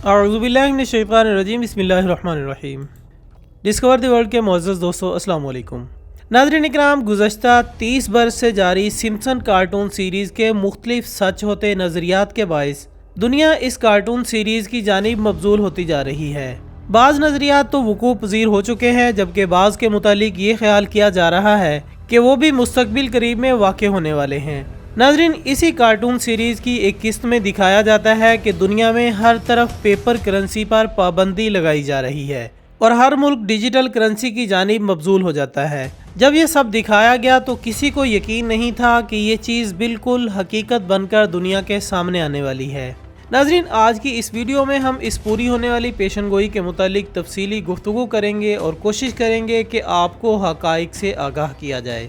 اعوذ باللہ من الشیطان الرجیم بسم اللہ الرحمن الرحیم۔ ڈسکور دی ورلڈ کے معزز دوستو السلام علیکم۔ ناظرین اکرام، گزشتہ 30 برس سے جاری سمپسن کارٹون سیریز کے مختلف سچ ہوتے نظریات کے باعث دنیا اس کارٹون سیریز کی جانب مبذول ہوتی جا رہی ہے۔ بعض نظریات تو وقوع پذیر ہو چکے ہیں، جبکہ بعض کے متعلق یہ خیال کیا جا رہا ہے کہ وہ بھی مستقبل قریب میں واقع ہونے والے ہیں۔ ناظرین، اسی کارٹون سیریز کی ایک قسط میں دکھایا جاتا ہے کہ دنیا میں ہر طرف پیپر کرنسی پر پابندی لگائی جا رہی ہے اور ہر ملک ڈیجیٹل کرنسی کی جانب مبذول ہو جاتا ہے۔ جب یہ سب دکھایا گیا تو کسی کو یقین نہیں تھا کہ یہ چیز بالکل حقیقت بن کر دنیا کے سامنے آنے والی ہے۔ ناظرین، آج کی اس ویڈیو میں ہم اس پوری ہونے والی پیشن گوئی کے متعلق تفصیلی گفتگو کریں گے اور کوشش کریں گے کہ آپ کو حقائق سے آگاہ کیا جائے۔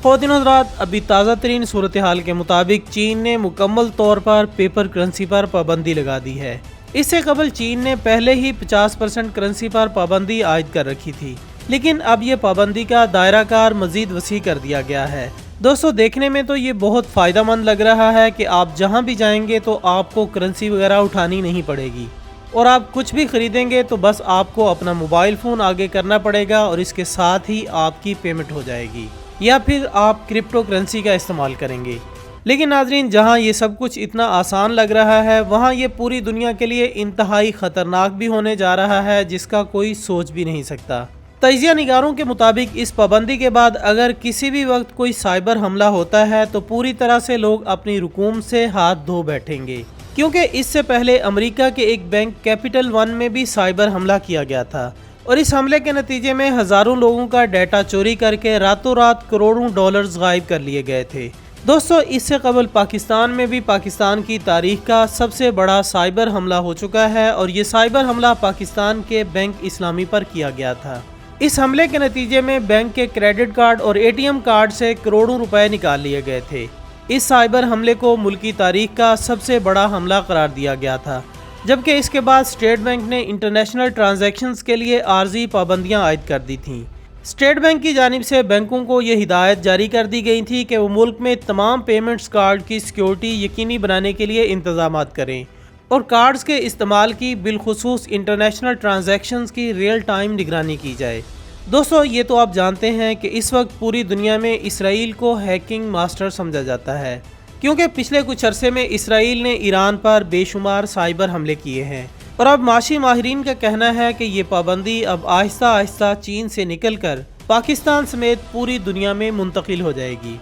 خواتین و حضرات، ابھی تازہ ترین صورتحال کے مطابق چین نے مکمل طور پر پیپر کرنسی پر پابندی لگا دی ہے۔ اس سے قبل چین نے پہلے ہی 50% کرنسی پر پابندی عائد کر رکھی تھی، لیکن اب یہ پابندی کا دائرہ کار مزید وسیع کر دیا گیا ہے۔ دوستو، دیکھنے میں تو یہ بہت فائدہ مند لگ رہا ہے کہ آپ جہاں بھی جائیں گے تو آپ کو کرنسی وغیرہ اٹھانی نہیں پڑے گی، اور آپ کچھ بھی خریدیں گے تو بس آپ کو اپنا موبائل فون آگے کرنا پڑے گا اور اس کے ساتھ ہی آپ کی پیمنٹ ہو جائے گی، یا پھر آپ کرپٹو کرنسی کا استعمال کریں گے۔ لیکن ناظرین، جہاں یہ سب کچھ اتنا آسان لگ رہا ہے، وہاں یہ پوری دنیا کے لیے انتہائی خطرناک بھی ہونے جا رہا ہے، جس کا کوئی سوچ بھی نہیں سکتا۔ تجزیہ نگاروں کے مطابق اس پابندی کے بعد اگر کسی بھی وقت کوئی سائبر حملہ ہوتا ہے تو پوری طرح سے لوگ اپنی رقوم سے ہاتھ دھو بیٹھیں گے، کیونکہ اس سے پہلے امریکہ کے ایک بینک کیپٹل ون میں بھی سائبر حملہ کیا گیا تھا، اور اس حملے کے نتیجے میں ہزاروں لوگوں کا ڈیٹا چوری کر کے راتوں رات کروڑوں ڈالرز غائب کر لیے گئے تھے۔ دوستو، اس سے قبل پاکستان میں بھی پاکستان کی تاریخ کا سب سے بڑا سائبر حملہ ہو چکا ہے، اور یہ سائبر حملہ پاکستان کے بینک اسلامی پر کیا گیا تھا۔ اس حملے کے نتیجے میں بینک کے کریڈٹ کارڈ اور اے ٹی ایم کارڈ سے کروڑوں روپے نکال لیے گئے تھے۔ اس سائبر حملے کو ملکی تاریخ کا سب سے بڑا حملہ قرار دیا گیا تھا، جبکہ اس کے بعد اسٹیٹ بینک نے انٹرنیشنل ٹرانزیکشنز کے لیے عارضی پابندیاں عائد کر دی تھیں۔ اسٹیٹ بینک کی جانب سے بینکوں کو یہ ہدایت جاری کر دی گئی تھی کہ وہ ملک میں تمام پیمنٹس کارڈ کی سیکیورٹی یقینی بنانے کے لیے انتظامات کریں اور کارڈز کے استعمال کی بالخصوص انٹرنیشنل ٹرانزیکشنز کی ریئل ٹائم نگرانی کی جائے۔ دوستو، یہ تو آپ جانتے ہیں کہ اس وقت پوری دنیا میں اسرائیل کو ہیکنگ ماسٹر سمجھا جاتا ہے، کیونکہ پچھلے کچھ عرصے میں اسرائیل نے ایران پر بے شمار سائبر حملے کیے ہیں، اور اب معاشی ماہرین کا کہنا ہے کہ یہ پابندی اب آہستہ آہستہ چین سے نکل کر پاکستان سمیت پوری دنیا میں منتقل ہو جائے گی۔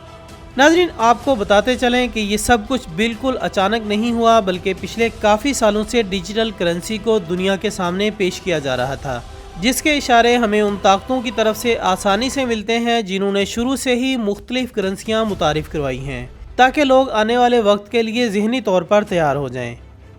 ناظرین، آپ کو بتاتے چلیں کہ یہ سب کچھ بالکل اچانک نہیں ہوا، بلکہ پچھلے کافی سالوں سے ڈیجیٹل کرنسی کو دنیا کے سامنے پیش کیا جا رہا تھا، جس کے اشارے ہمیں ان طاقتوں کی طرف سے آسانی سے ملتے ہیں جنہوں نے شروع سے ہی مختلف کرنسیاں متعارف کروائی ہیں، تاکہ لوگ آنے والے وقت کے لیے ذہنی طور پر تیار ہو جائیں۔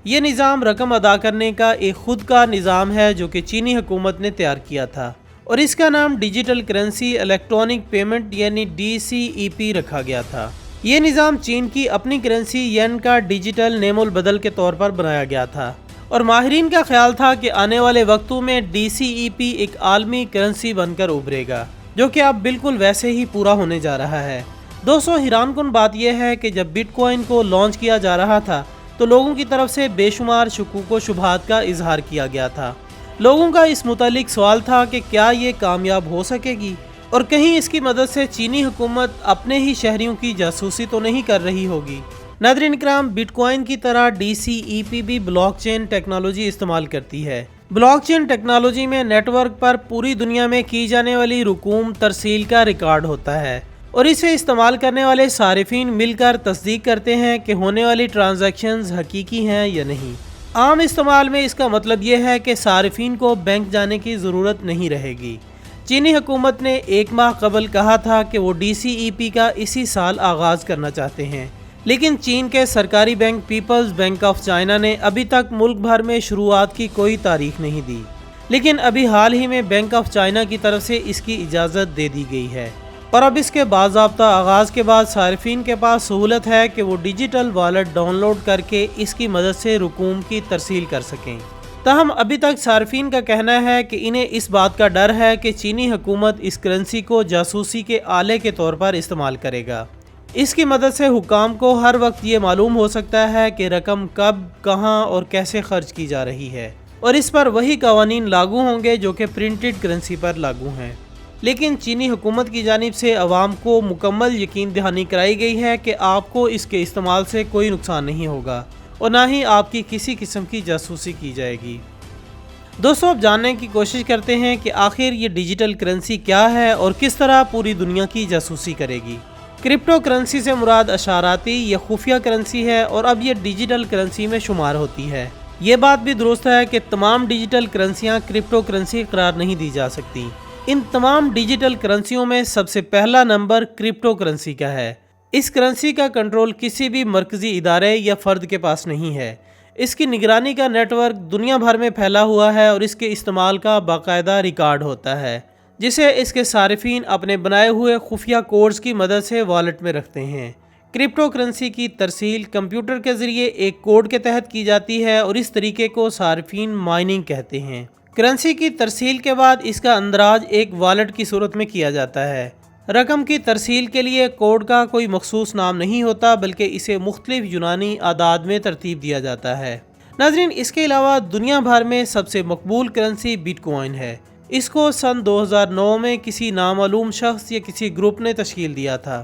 یہ نظام رقم ادا کرنے کا ایک خود کا نظام ہے جو کہ چینی حکومت نے تیار کیا تھا، اور اس کا نام ڈیجیٹل کرنسی الیکٹرانک پیمنٹ یعنی DCEP رکھا گیا تھا۔ یہ نظام چین کی اپنی کرنسی ین کا ڈیجیٹل نیم البدل کے طور پر بنایا گیا تھا، اور ماہرین کا خیال تھا کہ آنے والے وقتوں میں DCEP ایک عالمی کرنسی بن کر ابھرے گا، جو کہ اب بالکل ویسے ہی پورا ہونے جا رہا ہے۔ دوستو، حیران کن بات یہ ہے کہ جب بٹ کوائن کو لانچ کیا جا رہا تھا تو لوگوں کی طرف سے بے شمار شکوک و شبہات کا اظہار کیا گیا تھا۔ لوگوں کا اس متعلق سوال تھا کہ کیا یہ کامیاب ہو سکے گی، اور کہیں اس کی مدد سے چینی حکومت اپنے ہی شہریوں کی جاسوسی تو نہیں کر رہی ہوگی۔ ناظرین اکرام، بٹ کوائن کی طرح DCEP بھی بلاک چین ٹیکنالوجی استعمال کرتی ہے۔ بلاک چین ٹیکنالوجی میں نیٹ ورک پر پوری دنیا میں کی جانے والی رقوم ترسیل کا ریکارڈ ہوتا ہے، اور اسے استعمال کرنے والے صارفین مل کر تصدیق کرتے ہیں کہ ہونے والی ٹرانزیکشنز حقیقی ہیں یا نہیں۔ عام استعمال میں اس کا مطلب یہ ہے کہ صارفین کو بینک جانے کی ضرورت نہیں رہے گی۔ چینی حکومت نے 1 ماہ قبل کہا تھا کہ وہ DCEP کا اسی سال آغاز کرنا چاہتے ہیں، لیکن چین کے سرکاری bank people's bank of China نے ابھی تک ملک بھر میں شروعات کی کوئی تاریخ نہیں دی، لیکن ابھی حال ہی میں بینک آف چائنا کی طرف سے اس کی اجازت دے دی گئی ہے، اور اب اس کے باضابطہ آغاز کے بعد صارفین کے پاس سہولت ہے کہ وہ ڈیجیٹل والیٹ ڈاؤن لوڈ کر کے اس کی مدد سے رقوم کی ترسیل کر سکیں۔ تاہم ابھی تک صارفین کا کہنا ہے کہ انہیں اس بات کا ڈر ہے کہ چینی حکومت اس کرنسی کو جاسوسی کے آلے کے طور پر استعمال کرے گا۔ اس کی مدد سے حکام کو ہر وقت یہ معلوم ہو سکتا ہے کہ رقم کب، کہاں اور کیسے خرچ کی جا رہی ہے، اور اس پر وہی قوانین لاگو ہوں گے جو کہ پرنٹڈ کرنسی پر لاگو ہیں۔ لیکن چینی حکومت کی جانب سے عوام کو مکمل یقین دہانی کرائی گئی ہے کہ آپ کو اس کے استعمال سے کوئی نقصان نہیں ہوگا اور نہ ہی آپ کی کسی قسم کی جاسوسی کی جائے گی۔ دوستو، اب جاننے کی کوشش کرتے ہیں کہ آخر یہ ڈیجیٹل کرنسی کیا ہے اور کس طرح پوری دنیا کی جاسوسی کرے گی۔ کرپٹو کرنسی سے مراد اشاراتی یا خفیہ کرنسی ہے اور اب یہ ڈیجیٹل کرنسی میں شمار ہوتی ہے۔ یہ بات بھی درست ہے کہ تمام ڈیجیٹل کرنسیاں کرپٹو کرنسی قرار نہیں دی جا سکتی۔ ان تمام ڈیجیٹل کرنسیوں میں سب سے پہلا نمبر کرپٹو کرنسی کا ہے۔ اس کرنسی کا کنٹرول کسی بھی مرکزی ادارے یا فرد کے پاس نہیں ہے۔ اس کی نگرانی کا نیٹ ورک دنیا بھر میں پھیلا ہوا ہے اور اس کے استعمال کا باقاعدہ ریکارڈ ہوتا ہے، جسے اس کے صارفین اپنے بنائے ہوئے خفیہ کوڈز کی مدد سے والیٹ میں رکھتے ہیں۔ کرپٹو کرنسی کی ترسیل کمپیوٹر کے ذریعے ایک کوڈ کے تحت کی جاتی ہے اور اس طریقے کو صارفین مائننگ کہتے ہیں۔ کرنسی کی ترسیل کے بعد اس کا اندراج ایک والیٹ کی صورت میں کیا جاتا ہے۔ رقم کی ترسیل کے لیے کوڈ کا کوئی مخصوص نام نہیں ہوتا، بلکہ اسے مختلف یونانی اعداد میں ترتیب دیا جاتا ہے۔ ناظرین، اس کے علاوہ دنیا بھر میں سب سے مقبول کرنسی بٹ کوائن ہے۔ اس کو سن 2009 میں کسی نامعلوم شخص یا کسی گروپ نے تشکیل دیا تھا۔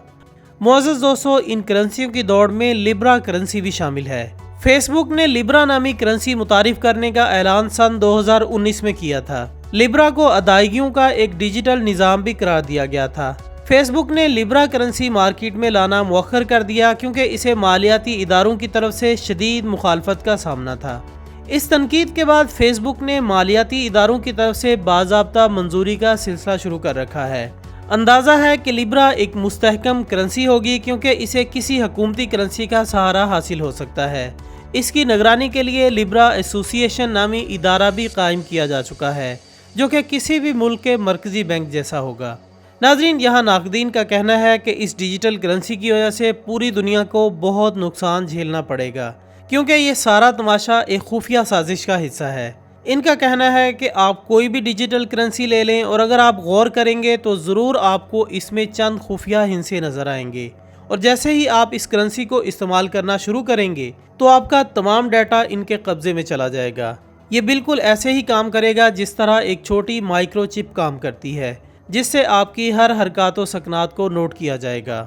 معزز دوستو، ان کرنسیوں کی دوڑ میں لیبرا کرنسی بھی شامل ہے۔ فیس بک نے لیبرا نامی کرنسی متعارف کرنے کا اعلان سن 2019 میں کیا تھا۔ لیبرا کو ادائیگیوں کا ایک ڈیجیٹل نظام بھی قرار دیا گیا تھا۔ فیس بک نے لیبرا کرنسی مارکیٹ میں لانا مؤخر کر دیا کیونکہ اسے مالیاتی اداروں کی طرف سے شدید مخالفت کا سامنا تھا۔ اس تنقید کے بعد فیس بک نے مالیاتی اداروں کی طرف سے باضابطہ منظوری کا سلسلہ شروع کر رکھا ہے۔ اندازہ ہے کہ لیبرا ایک مستحکم کرنسی ہوگی کیونکہ اسے کسی حکومتی کرنسی کا سہارا حاصل ہو سکتا ہے۔ اس کی نگرانی کے لیے لیبرا ایسوسی ایشن نامی ادارہ بھی قائم کیا جا چکا ہے، جو کہ کسی بھی ملک کے مرکزی بینک جیسا ہوگا۔ ناظرین، یہاں ناقدین کا کہنا ہے کہ اس ڈیجیٹل کرنسی کی وجہ سے پوری دنیا کو بہت نقصان جھیلنا پڑے گا، کیونکہ یہ سارا تماشا ایک خفیہ سازش کا حصہ ہے۔ ان کا کہنا ہے کہ آپ کوئی بھی ڈیجیٹل کرنسی لے لیں اور اگر آپ غور کریں گے تو ضرور آپ کو اس میں چند خفیہ ہندسے نظر آئیں گے، اور جیسے ہی آپ اس کرنسی کو استعمال کرنا شروع کریں گے تو آپ کا تمام ڈیٹا ان کے قبضے میں چلا جائے گا۔ یہ بالکل ایسے ہی کام کرے گا جس طرح ایک چھوٹی مائکرو چپ کام کرتی ہے، جس سے آپ کی ہر حرکات و سکنات کو نوٹ کیا جائے گا۔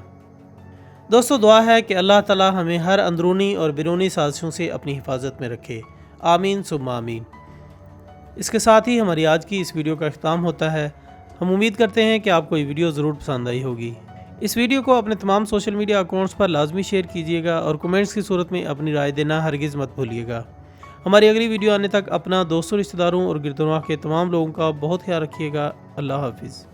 دوستو، دعا ہے کہ اللہ تعالی ہمیں ہر اندرونی اور بیرونی سازشوں سے اپنی حفاظت میں رکھے، آمین ثم آمین۔ اس کے ساتھ ہی ہماری آج کی اس ویڈیو کا اختتام ہوتا ہے۔ ہم امید کرتے ہیں کہ آپ کو یہ ویڈیو ضرور پسند آئی ہوگی۔ اس ویڈیو کو اپنے تمام سوشل میڈیا اکاؤنٹس پر لازمی شیئر کیجیے گا اور کمنٹس کی صورت میں اپنی رائے دینا ہرگز مت بھولیے گا۔ ہماری اگلی ویڈیو آنے تک اپنا دوستوں، رشتہ داروں اور گرد و نواح کے تمام لوگوں کا بہت خیال رکھیے گا۔ اللہ حافظ۔